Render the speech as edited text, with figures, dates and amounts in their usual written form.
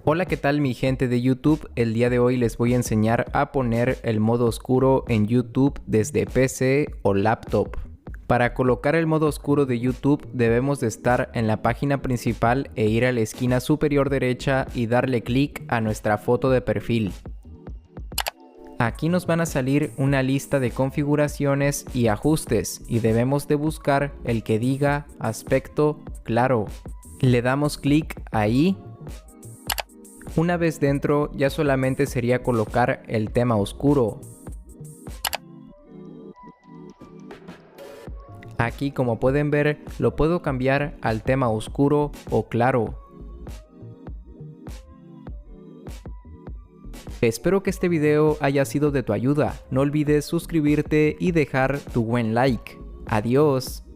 Hola, ¿qué tal mi gente de YouTube? El día de hoy les voy a enseñar a poner el modo oscuro en YouTube desde PC o laptop. Para colocar el modo oscuro de YouTube debemos de estar en la página principal e ir a la esquina superior derecha y darle clic a nuestra foto de perfil. Aquí nos van a salir una lista de configuraciones y ajustes y debemos de buscar el que diga aspecto claro. Le damos clic ahí. Una vez dentro ya solamente sería colocar el tema oscuro. Aquí, como pueden ver, lo puedo cambiar al tema oscuro o claro. Espero que este video haya sido de tu ayuda. No olvides suscribirte y dejar tu buen like. Adiós.